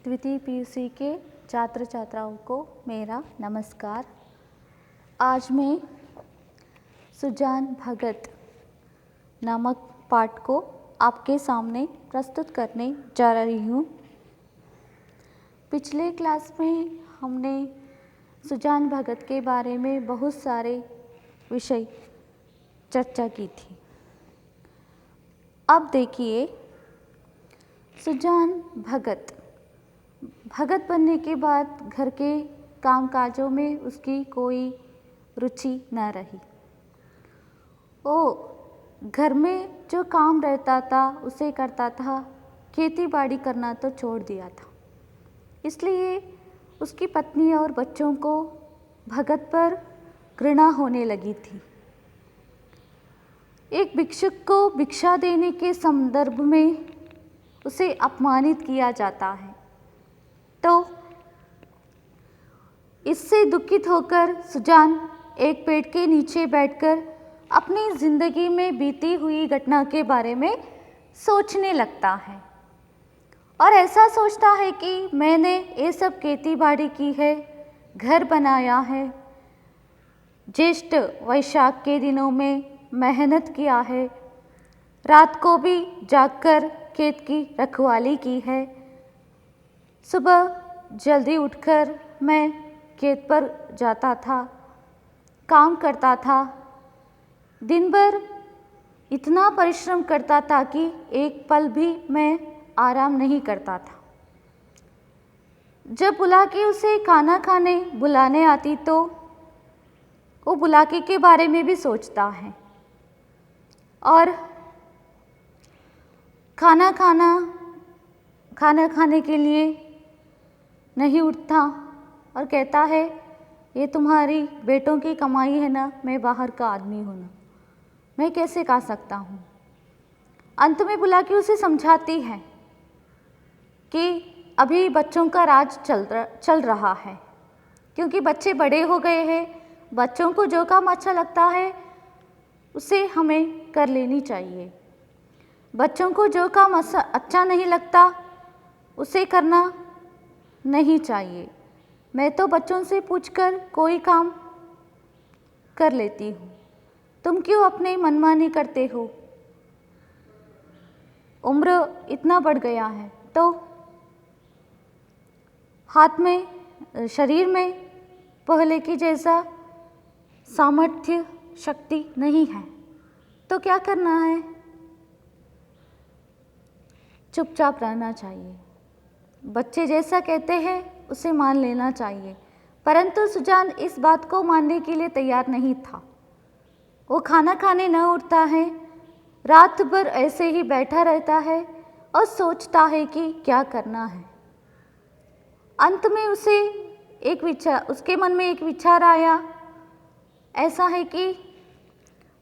द्वितीय पीयूसी के छात्र छात्राओं को मेरा नमस्कार। आज मैं सुजान भगत नामक पाठ को आपके सामने प्रस्तुत करने जा रही हूँ। पिछले क्लास में हमने सुजान भगत के बारे में बहुत सारे विषय चर्चा की थी। अब देखिए, सुजान भगत बनने के बाद घर के कामकाजों में उसकी कोई रुचि न रही। वो घर में जो काम रहता था उसे करता था, खेती बाड़ी करना तो छोड़ दिया था। इसलिए उसकी पत्नी और बच्चों को भगत पर घृणा होने लगी थी। एक भिक्षुक को भिक्षा देने के संदर्भ में उसे अपमानित किया जाता है, तो इससे दुखित होकर सुजान एक पेड़ के नीचे बैठकर अपनी जिंदगी में बीती हुई घटना के बारे में सोचने लगता है और ऐसा सोचता है कि मैंने ये सब खेती बाड़ी की है, घर बनाया है, ज्येष्ठ वैशाख के दिनों में मेहनत किया है, रात को भी जागकर खेत की रखवाली की है, सुबह जल्दी उठकर मैं खेत पर जाता था, काम करता था, दिन भर इतना परिश्रम करता था कि एक पल भी मैं आराम नहीं करता था। जब बुलाकी उसे खाना खाने बुलाने आती तो वो बुलाकी के बारे में भी सोचता है और खाना खाने के लिए नहीं उठता और कहता है, ये तुम्हारी बेटों की कमाई है ना, मैं बाहर का आदमी हूँ ना, मैं कैसे खा सकता हूँ। अंत में बुलाकी उसे समझाती है कि अभी बच्चों का राज चल रहा है, क्योंकि बच्चे बड़े हो गए हैं, बच्चों को जो काम अच्छा लगता है उसे हमें कर लेनी चाहिए। बच्चों को जो काम अच्छा नहीं लगता उसे करना नहीं चाहिए। मैं तो बच्चों से पूछकर कोई काम कर लेती हूँ, तुम क्यों अपने मनमानी करते हो। उम्र इतना बढ़ गया है तो हाथ में शरीर में पहले की जैसा सामर्थ्य शक्ति नहीं है, तो क्या करना है, चुपचाप रहना चाहिए। बच्चे जैसा कहते हैं उसे मान लेना चाहिए। परंतु सुजान इस बात को मानने के लिए तैयार नहीं था। वो खाना खाने न उठता है, रात भर ऐसे ही बैठा रहता है और सोचता है कि क्या करना है। अंत में उसके मन में एक विचार आया, ऐसा है कि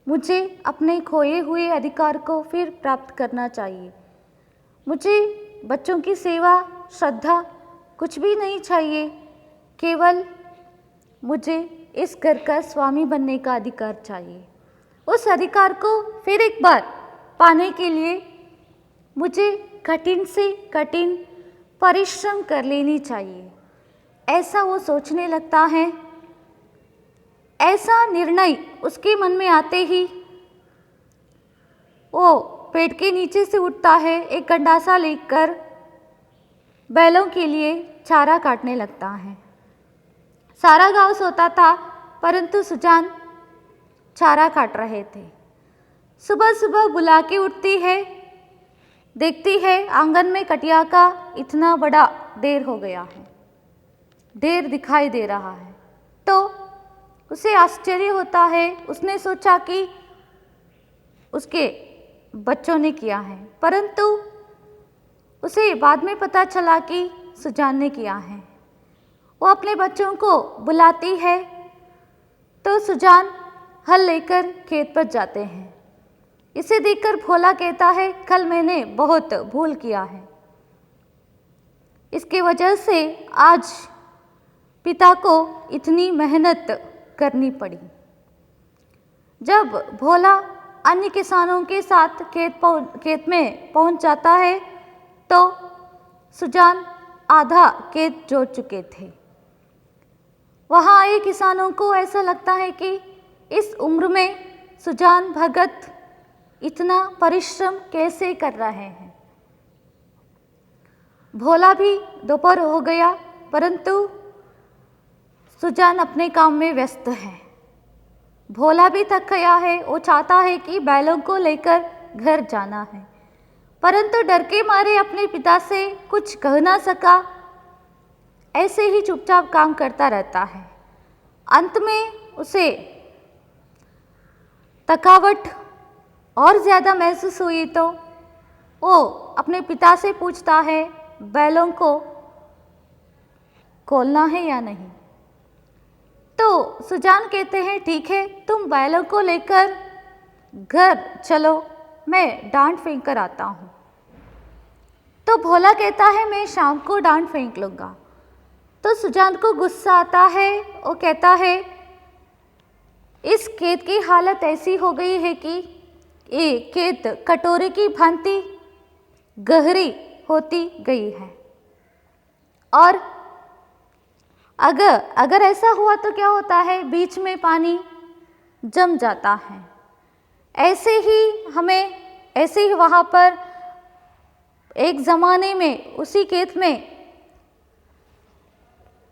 मुझे अपने खोए हुए अधिकार को फिर प्राप्त करना चाहिए। मुझे बच्चों की सेवा, श्रद्धा कुछ भी नहीं चाहिए, केवल मुझे इस घर का स्वामी बनने का अधिकार चाहिए। उस अधिकार को फिर एक बार पाने के लिए मुझे कठिन से कठिन परिश्रम कर लेनी चाहिए, ऐसा वो सोचने लगता है। ऐसा निर्णय उसके मन में आते ही वो पेड़ के नीचे से उठता है, एक गंडासा लेकर बैलों के लिए चारा काटने लगता है। सारा गांव सोता था, परंतु सुजान चारा काट रहे थे। सुबह सुबह बुला के उठती है, देखती है आंगन में कटिया का इतना बड़ा ढेर हो गया है, ढेर दिखाई दे रहा है, तो उसे आश्चर्य होता है। उसने सोचा कि उसके बच्चों ने किया है, परंतु उसे बाद में पता चला कि सुजान ने किया है। वो अपने बच्चों को बुलाती है तो सुजान हल लेकर खेत पर जाते हैं। इसे देखकर भोला कहता है, कल मैंने बहुत भूल किया है, इसके वजह से आज पिता को इतनी मेहनत करनी पड़ी। जब भोला अन्य किसानों के साथ खेत में पहुंच जाता है तो सुजान आधा खेत जोत चुके थे। वहाँ आए किसानों को ऐसा लगता है कि इस उम्र में सुजान भगत इतना परिश्रम कैसे कर रहे हैं। भोला भी दोपहर हो गया, परंतु सुजान अपने काम में व्यस्त है। भोला भी थक गया है, वो चाहता है कि बैलों को लेकर घर जाना है, परंतु डर के मारे अपने पिता से कुछ कह ना सका, ऐसे ही चुपचाप काम करता रहता है। अंत में उसे थकावट और ज़्यादा महसूस हुई तो वो अपने पिता से पूछता है बैलों को खोलना है या नहीं। तो सुजान कहते हैं ठीक है, तुम बैलों को लेकर घर चलो, मैं डांट फेंक कर आता हूँ। तो भोला कहता है मैं शाम को डांट फेंक लूँगा। तो सुजान को गुस्सा आता है, वो कहता है इस खेत की हालत ऐसी हो गई है कि ये खेत कटोरे की भांति गहरी होती गई है, और अगर ऐसा हुआ तो क्या होता है, बीच में पानी जम जाता है। ऐसे ही वहाँ पर एक ज़माने में उसी खेत में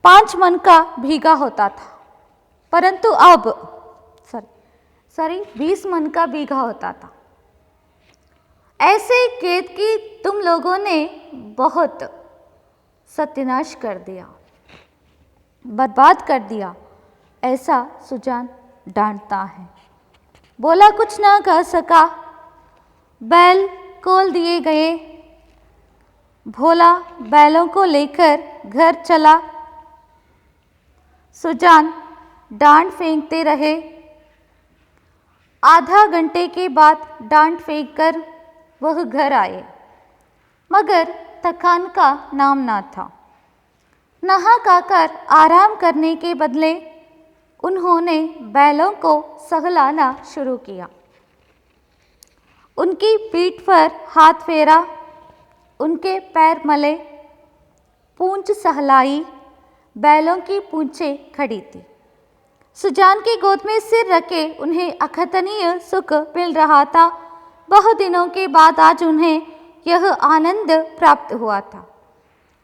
5 मन का भीगा होता था, परंतु अब 20 मन का भीगा होता था। ऐसे खेत की तुम लोगों ने बहुत सत्यानाश कर दिया, बर्बाद कर दिया, ऐसा सुजान डांटता है। बोला कुछ ना कह सका, बैल खोल दिए गए। भोला बैलों को लेकर घर चला। सुजान डांट फेंकते रहे। आधा घंटे के बाद डांट फेंककर वह घर आए, मगर थकान का नाम ना था। नहा खाकर आराम करने के बदले उन्होंने बैलों को सहलाना शुरू किया। उनकी पीठ पर हाथ फेरा, उनके पैर मले, पूंछ सहलाई। बैलों की पूंछें खड़ी थी। सुजान की गोद में सिर रखे उन्हें अकथनीय सुख मिल रहा था। बहुत दिनों के बाद आज उन्हें यह आनंद प्राप्त हुआ था।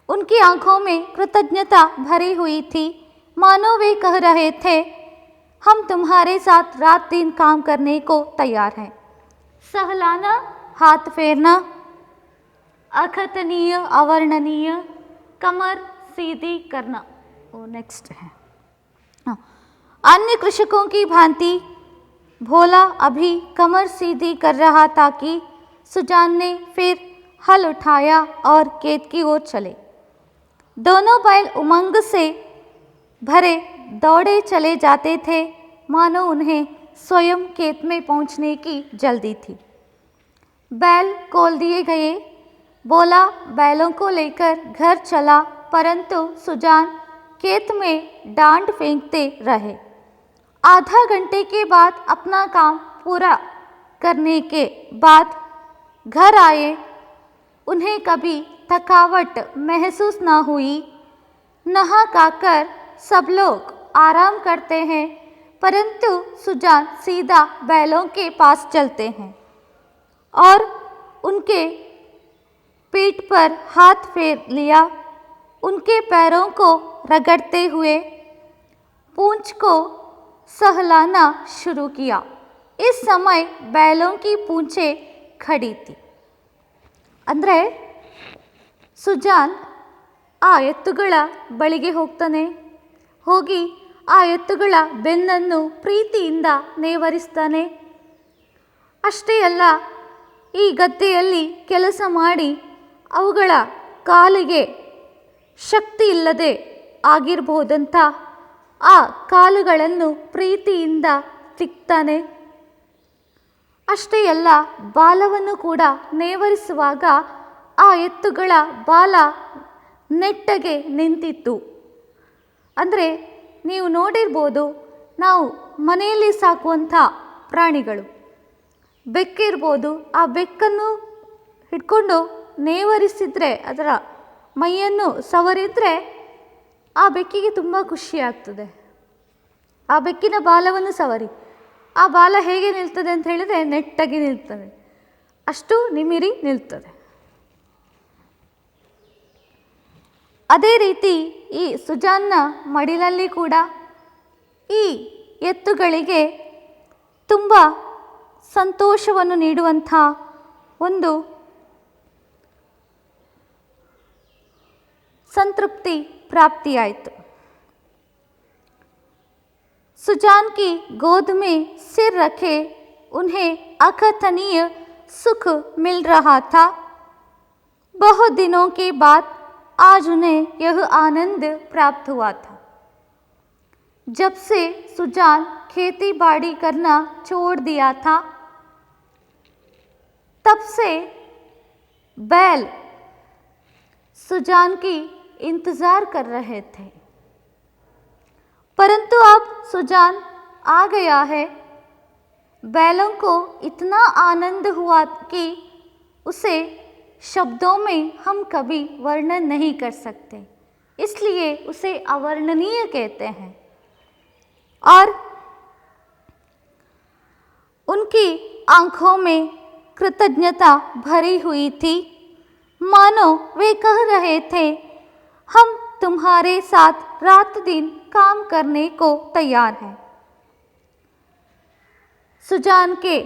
उनकी आंखों में कृतज्ञता भरी हुई थी, मानो वे कह रहे थे हम तुम्हारे साथ रात दिन काम करने को तैयार हैं। सहलाना, हाथ फेरना, अकथनीय, अवर्णनीय, कमर सीधी करना, वो नेक्स्ट है। अन्य कृषकों की भांति भोला अभी कमर सीधी कर रहा था कि सुजान ने फिर हल उठाया और खेत की ओर चले। दोनों बैल उमंग से भरे दौड़े चले जाते थे, मानो उन्हें स्वयं खेत में पहुंचने की जल्दी थी। बैल खोल दिए गए। बोला बैलों को लेकर घर चला, परंतु सुजान खेत में डांट फेंकते रहे। आधा घंटे के बाद अपना काम पूरा करने के बाद घर आए। उन्हें कभी थकावट महसूस न हुई। नहा खाकर सब लोग आराम करते हैं, परंतु सुजान सीधा बैलों के पास चलते हैं और उनके पीठ पर हाथ फेर लिया, उनके पैरों को रगड़ते हुए पूंछ को सहलाना शुरू किया। इस समय बैलों की पूंछें खड़ी थी। ಅಂದರೆ ಸುಜಾನ್ ಆ ಎತ್ತುಗಳ ಬಳಿಗೆ ಹೋಗಿ ಆ ಎತ್ತುಗಳ ಬೆನ್ನನ್ನು ಪ್ರೀತಿಯಿಂದ ನೇವರಿಸ್ತಾನೆ. ಅಷ್ಟೇ ಅಲ್ಲ, ಈ ಗದ್ದೆಯಲ್ಲಿ ಕೆಲಸ ಮಾಡಿ ಅವುಗಳ ಕಾಲಿಗೆ ಶಕ್ತಿ ಇಲ್ಲದೆ ಆಗಿರಬಹುದಂತ ಆ ಕಾಲುಗಳನ್ನು ಪ್ರೀತಿಯಿಂದ ತಿಕ್ತಾನೆ. ಅಷ್ಟೇ ಅಲ್ಲ, ಬಾಲವನ್ನು ಕೂಡ ನೇವರಿಸುವಾಗ ಆ ಎತ್ತುಗಳ ಬಾಲ ನೆಟ್ಟಗೆ ನಿಂತಿತ್ತು. ಅಂದರೆ ನೀವು ನೋಡಿರ್ಬೋದು, ನಾವು ಮನೆಯಲ್ಲಿ ಸಾಕುವಂಥ ಪ್ರಾಣಿಗಳು ಬೆಕ್ಕಿರ್ಬೋದು, ಆ ಬೆಕ್ಕನ್ನು ಹಿಡ್ಕೊಂಡು ನೇವರಿಸಿದರೆ ಅದರ ಮೈಯನ್ನು ಸವರಿದ್ರೆ ಆ ಬೆಕ್ಕಿಗೆ ತುಂಬ ಖುಷಿಯಾಗ್ತದೆ. ಆ ಬೆಕ್ಕಿನ ಬಾಲವನ್ನು ಸವರಿ, ಆ ಬಾಲ ಹೇಗೆ ನಿಲ್ತದೆ ಅಂತ ಹೇಳಿದರೆ ನೆಟ್ಟಾಗಿ ನಿಲ್ತದೆ, ಅಷ್ಟು ನಿಮಿರಿ ನಿಲ್ತದೆ. ಅದೇ ರೀತಿ ಈ ಸುಜಾನ್ನ ಮಡಿಲಲ್ಲಿ ಕೂಡ ಈ ಎತ್ತುಗಳಿಗೆ ತುಂಬ ಸಂತೋಷವನ್ನು ನೀಡುವಂಥ ಒಂದು संतृप्ति प्राप्तियाಯಿತು. सुजान की गोद में सिर रखे उन्हें अकथनीय सुख मिल रहा था. बहुत दिनों के बाद आज उन्हें यह आनंद प्राप्त हुआ था. जब से सुजान खेती बाड़ी करना छोड़ दिया था, तब से बैल सुजान की इंतज़ार कर रहे थे. परंतु अब सुजान आ गया है. बैलों को इतना आनंद हुआ कि उसे शब्दों में हम कभी वर्णन नहीं कर सकते, इसलिए उसे अवर्णनीय कहते हैं. और उनकी आँखों में कृतज्ञता भरी हुई थी, मानो वे कह रहे थे, हम तुम्हारे साथ रात दिन काम करने को तैयार हैं. सुजान के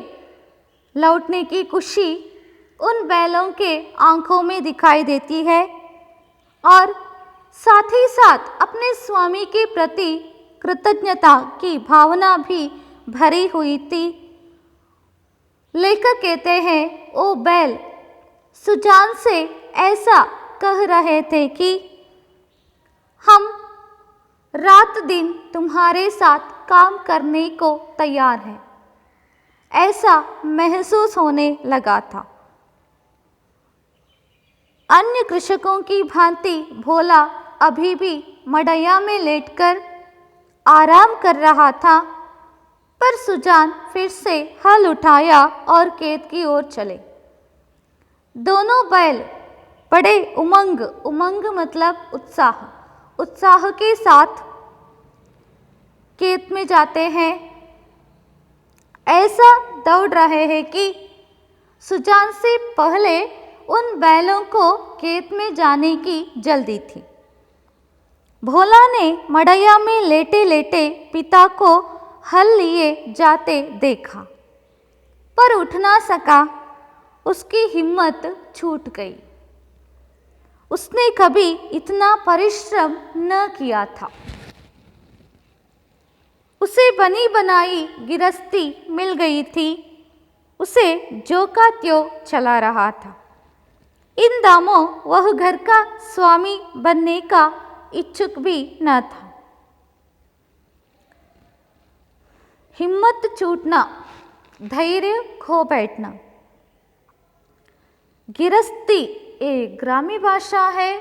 लौटने की खुशी उन बैलों के आँखों में दिखाई देती है और साथ ही साथ अपने स्वामी के प्रति कृतज्ञता की भावना भी भरी हुई थी. लेखक कहते हैं, ओ बैल सुजान से ऐसा कह रहे थे कि हम रात दिन तुम्हारे साथ काम करने को तैयार हैं. ऐसा महसूस होने लगा था. अन्य कृषकों की भांति भोला अभी भी मड़ैया में लेटकर आराम कर रहा था, पर सुजान फिर से हल उठाया और खेत की ओर चले. दोनों बैल बड़े उमंग मतलब उत्साह के साथ खेत में जाते हैं. ऐसा दौड़ रहे हैं कि सुजान से पहले उन बैलों को खेत में जाने की जल्दी थी. भोला ने मड़ैया में लेटे लेटे पिता को हल लिए जाते देखा, पर उठ ना सका. उसकी हिम्मत छूट गई. उसने कभी इतना परिश्रम न किया था. उसे बनी बनाई गिरस्ती मिल गई थी. उसे जो का त्यों चला रहा था. इन दामों वह घर का स्वामी बनने का इच्छुक भी न था. हिम्मत छूटना, धैर्य खो बैठना. गिरस्ती ये ग्रामीण भाषा है,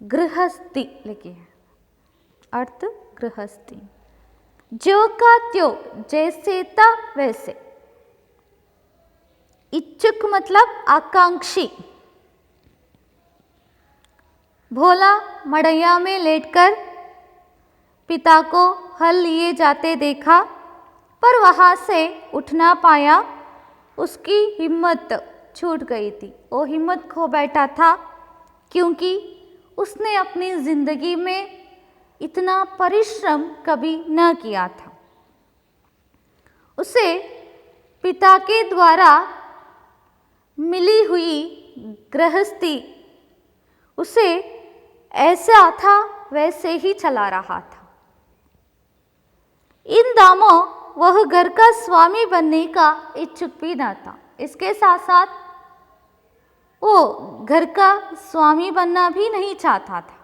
गृहस्थी लिखी है, अर्थ गृहस्थी. जो का त्यों जैसे था वैसे. इच्छुक मतलब आकांक्षी. भोला मड़ैया में लेटकर पिता को हल लिए जाते देखा, पर वहाँ से उठ ना पाया. उसकी हिम्मत छूट गई थी. वो हिम्मत खो बैठा था क्योंकि उसने अपनी ज़िंदगी में इतना परिश्रम कभी न किया था. उसे पिता के द्वारा मिली हुई गृहस्थी उसे ऐसा था वैसे ही चला रहा था. इन दामों वह घर का स्वामी बनने का इच्छुक भी न था. इसके साथ साथ वो घर का स्वामी बनना भी नहीं चाहता था,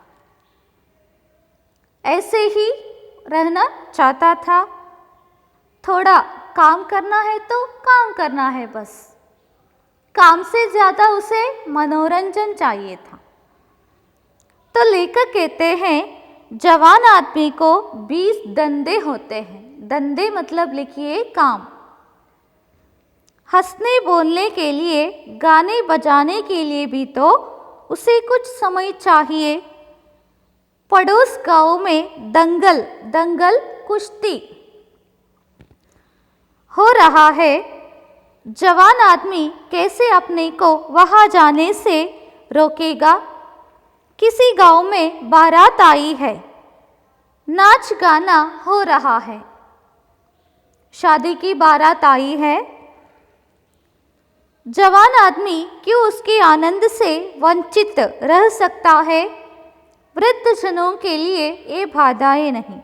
ऐसे ही रहना चाहता था. थोड़ा काम करना है तो काम करना है बस. काम से ज़्यादा उसे मनोरंजन चाहिए था. तो लेखक कहते हैं, जवान आदमी को 20 धंधे होते हैं. धंधे मतलब लिखिए काम. हंसने बोलने के लिए, गाने बजाने के लिए भी तो उसे कुछ समय चाहिए। पड़ोस गांव में दंगल कुश्ती हो रहा है। जवान आदमी कैसे अपने को वहां जाने से रोकेगा। किसी गांव में बारात आई है, नाच गाना हो रहा है। शादी की बारात आई है। जवान आदमी क्यों उसके आनंद से वंचित रह सकता है। वृद्ध जनों के लिए ये बाधाएं नहीं।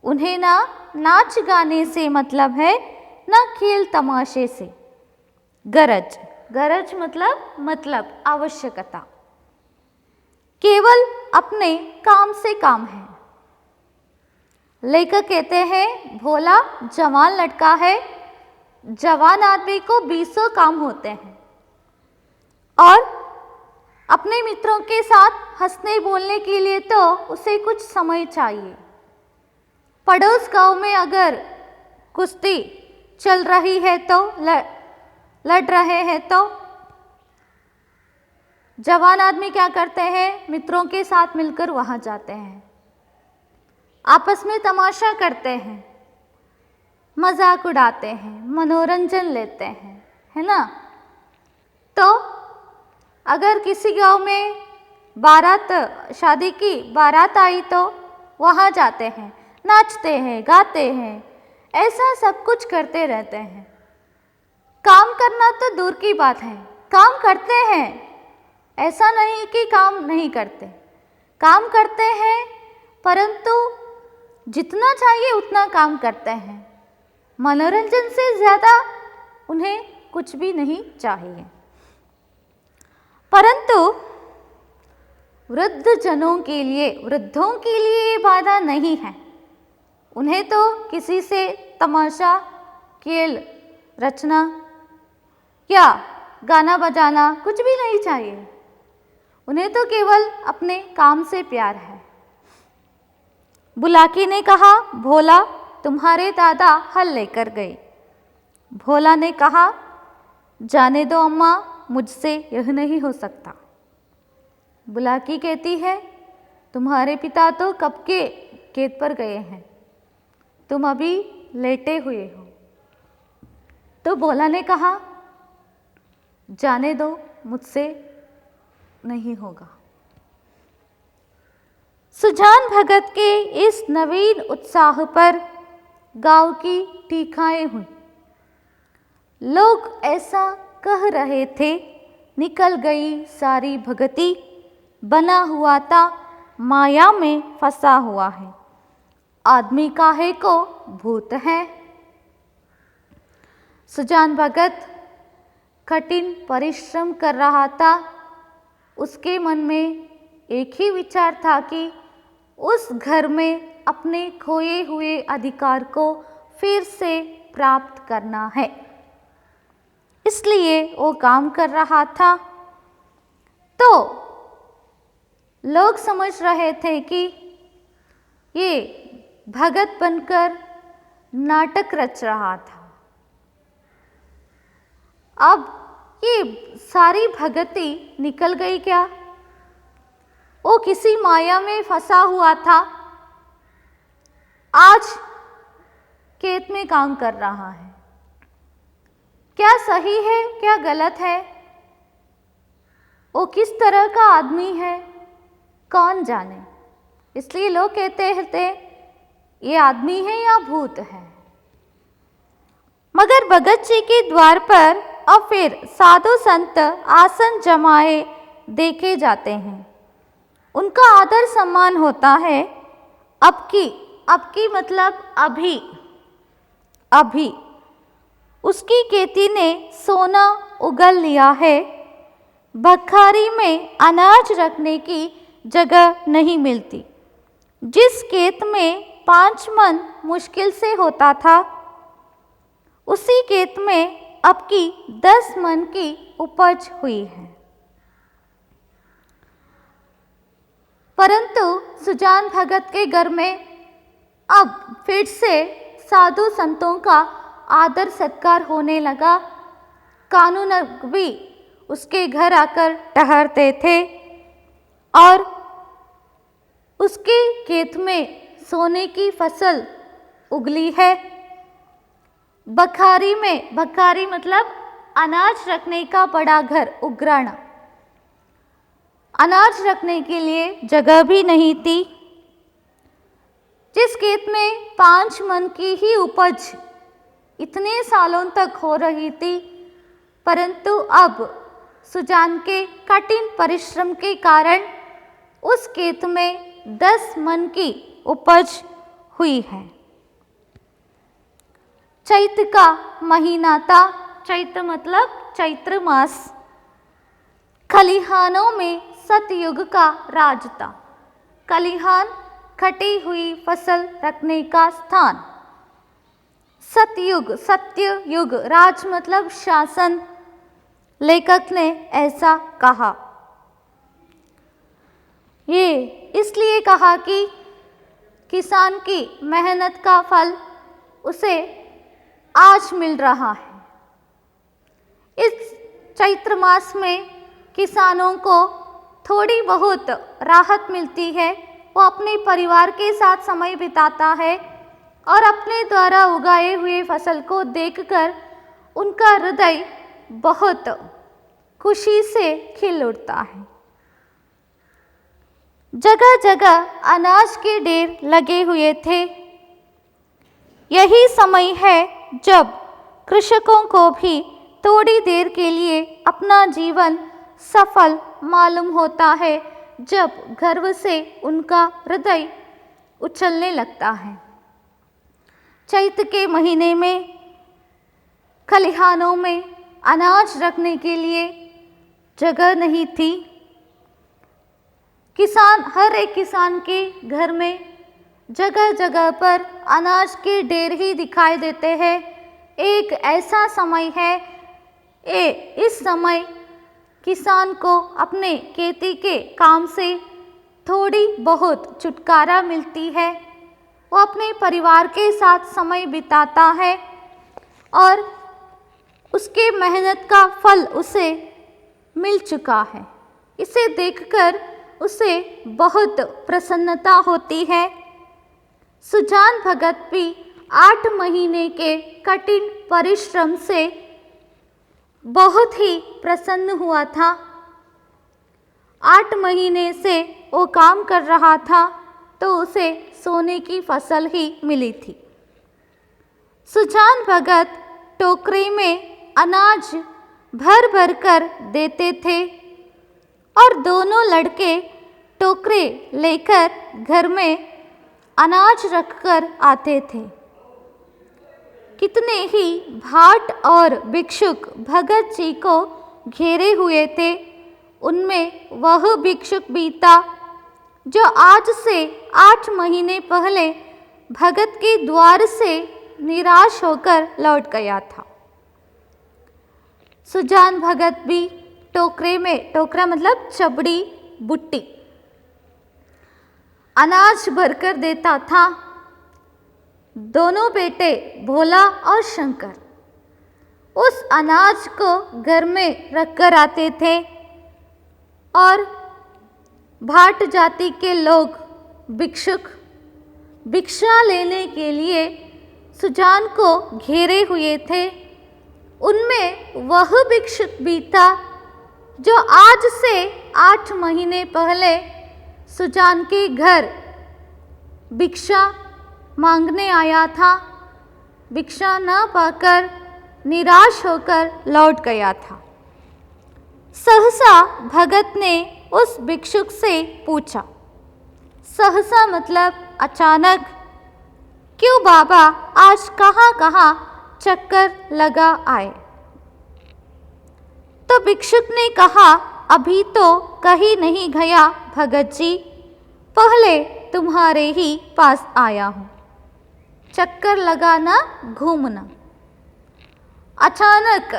उन्हें ना नाच गाने से मतलब है, ना खेल तमाशे से। गरज मतलब आवश्यकता। केवल अपने काम से काम है। लेखक कहते हैं भोला जवान लड़का है। जवान आदमी को 20 काम होते हैं और अपने मित्रों के साथ हंसने बोलने के लिए तो उसे कुछ समय चाहिए। पड़ोस गांव में अगर कुश्ती चल रही है तो लड़ रहे हैं तो जवान आदमी क्या करते हैं, मित्रों के साथ मिलकर वहां जाते हैं, आपस में तमाशा करते हैं, मजाक उड़ाते हैं, मनोरंजन लेते हैं, है ना। तो अगर किसी गांव में शादी की बारात आई तो वहां जाते हैं, नाचते हैं, गाते हैं, ऐसा सब कुछ करते रहते हैं। काम करना तो दूर की बात है, काम करते हैं, ऐसा नहीं कि काम नहीं करते, काम करते हैं, परंतु जितना चाहिए उतना काम करते हैं। मनोरंजन से ज़्यादा उन्हें कुछ भी नहीं चाहिए। परंतु वृद्धों के लिए ये बाधा नहीं है। उन्हें तो किसी से तमाशा, खेल रचना या गाना बजाना कुछ भी नहीं चाहिए। उन्हें तो केवल अपने काम से प्यार है। बुलाकी ने कहा, भोला तुम्हारे दादा हल लेकर गए। भोला ने कहा, जाने दो अम्मा, मुझसे यह नहीं हो सकता। बुलाकी कहती है, तुम्हारे पिता तो कब के खेत पर गए हैं, तुम अभी लेटे हुए हो। तो भोला ने कहा, जाने दो, मुझसे नहीं होगा। सुजान भगत के इस नवीन उत्साह पर गांव की टीकाएं हुई। लोग ऐसा कह रहे थे, निकल गई सारी भगती, बना हुआ था माया में फंसा हुआ है, आदमी काहे को भूत है। सुजान भगत कठिन परिश्रम कर रहा था। उसके मन में एक ही विचार था कि उस घर में अपने खोए हुए अधिकार को फिर से प्राप्त करना है। इसलिए वो काम कर रहा था। तो लोग समझ रहे थे कि ये भगत बनकर नाटक रच रहा था। अब ये सारी भगती निकल गई क्या? वो किसी माया में फंसा हुआ था, आज खेत में काम कर रहा है। क्या सही है, क्या गलत है, वो किस तरह का आदमी है, कौन जाने। इसलिए लोग कहते थे ये आदमी है या भूत है। मगर भगत जी के द्वार पर अब फिर साधु संत आसन जमाए देखे जाते हैं। उनका आदर सम्मान होता है। अब की मतलब अभी उसकी खेती ने सोना उगल लिया है। बखारी में अनाज रखने की जगह नहीं मिलती। जिस खेत में 5 मन मुश्किल से होता था, उसी खेत में अब की 10 मन की उपज हुई है। परंतु सुजान भगत के घर में अब फिर से साधु संतों का आदर सत्कार होने लगा। कानून भी उसके घर आकर ठहरते थे। और उसके खेत में सोने की फसल उगली है। बखारी में, बखारी मतलब अनाज रखने का बड़ा घर, उगराना। अनाज रखने के लिए जगह भी नहीं थी। जिस खेत में 5 मन की ही उपज इतने सालों तक हो रही थी, परंतु अब सुजान के कठिन परिश्रम के कारण उस खेत में 10 मन की उपज हुई है। चैत्र का महीना था। चैत्र मतलब चैत्र मास। खलिहानों में सतयुग का राज था। खलिहान कटी हुई फसल रखने का स्थान। सतयुग, सत्य युग, राज मतलब शासन। लेखक ने ऐसा कहा। ये इसलिए कहा कि किसान की मेहनत का फल उसे आज मिल रहा है। इस चैत्र मास में किसानों को थोड़ी बहुत राहत मिलती है। वो अपने परिवार के साथ समय बिताता है और अपने द्वारा उगाए हुए फसल को देखकर उनका हृदय बहुत खुशी से खिल उठता है। जगह जगह अनाज के ढेर लगे हुए थे। यही समय है जब कृषकों को भी थोड़ी देर के लिए अपना जीवन सफल मालूम होता है, जब गर्व से उनका हृदय उछलने लगता है। चैत्र के महीने में खलिहानों में अनाज रखने के लिए जगह नहीं थी। किसान, हर एक किसान के घर में जगह जगह पर अनाज के ढेर ही दिखाई देते हैं। एक ऐसा समय है, इस समय किसान को अपने खेती के काम से थोड़ी बहुत छुटकारा मिलती है। वो अपने परिवार के साथ समय बिताता है और उसके मेहनत का फल उसे मिल चुका है। इसे देखकर उसे बहुत प्रसन्नता होती है। सुजान भगत भी 8 महीने के कठिन परिश्रम से बहुत ही प्रसन्न हुआ था। 8 महीने से वो काम कर रहा था तो उसे सोने की फसल ही मिली थी। सुजान भगत टोकरी में अनाज भर भर कर देते थे और दोनों लड़के टोकरे लेकर घर में अनाज रखकर आते थे। कितने ही भाट और भिक्षुक भगत जी को घेरे हुए थे। उनमें वह भिक्षुक भी था जो आज से 8 महीने पहले भगत के द्वार से निराश होकर लौट गया था। सुजान भगत भी टोकरे में, टोकरा मतलब चबड़ी, बुट्टी, अनाज भरकर देता था। दोनों बेटे भोला और शंकर उस अनाज को घर में रखकर आते थे और भाट जाति के लोग भिक्षुक भिक्षा लेने के लिए सुजान को घेरे हुए थे। उनमें वह भिक्षुक भी था जो आज से 8 महीने पहले सुजान के घर भिक्षा मांगने आया था। भिक्षा न पाकर निराश होकर लौट गया था। सहसा भगत ने उस भिक्षुक से पूछा, सहसा मतलब अचानक, क्यों बाबा आज कहाँ कहाँ चक्कर लगा आए? तो भिक्षुक ने कहा, अभी तो कहीं नहीं गया भगत जी, पहले तुम्हारे ही पास आया हूँ। चक्कर लगाना, घूमना। अचानक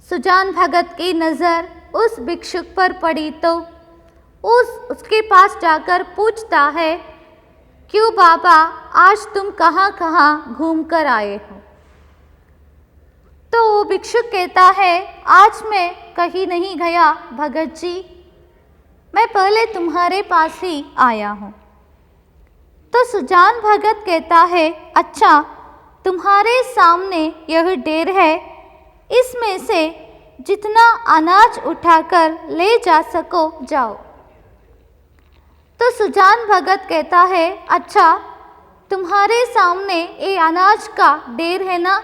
सुजान भगत की नज़र उस भिक्षुक पर पड़ी तो उसके पास जाकर पूछता है, क्यों बाबा आज तुम कहाँ कहाँ घूम कर आए हो? तो वो भिक्षुक कहता है, आज मैं कहीं नहीं गया भगत जी, मैं पहले तुम्हारे पास ही आया हूँ। तो सुजान भगत कहता है, अच्छा तुम्हारे सामने यह ढेर है, इसमें से जितना अनाज उठाकर ले जा सको जाओ। तो सुजान भगत कहता है, अच्छा तुम्हारे सामने ये अनाज का ढेर है ना,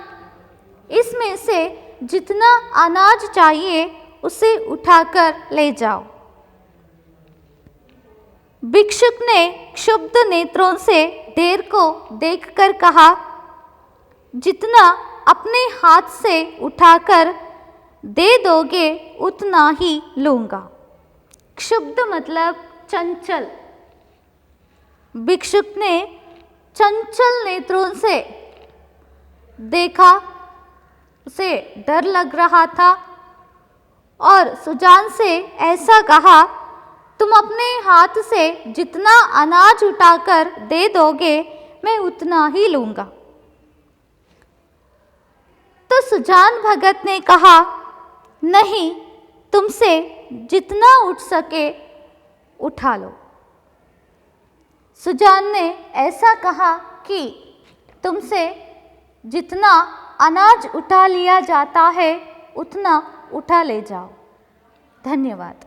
इसमें से जितना अनाज चाहिए उसे उठाकर ले जाओ। भिक्षुक ने क्षुब्ध नेत्रों से ढेर को देखकर कहा, जितना अपने हाथ से उठाकर दे दोगे उतना ही लूँगा। क्षुब्ध मतलब चंचल। भिक्षुक ने चंचल नेत्रों से देखा, उसे डर लग रहा था और सुजान से ऐसा कहा, तुम अपने हाथ से जितना अनाज उठाकर दे दोगे मैं उतना ही लूँगा। तो सुजान भगत ने कहा, नहीं, तुमसे जितना उठ सके उठा लो। सुजान ने ऐसा कहा कि तुमसे जितना अनाज उठा लिया जाता है उतना उठा ले जाओ। धन्यवाद।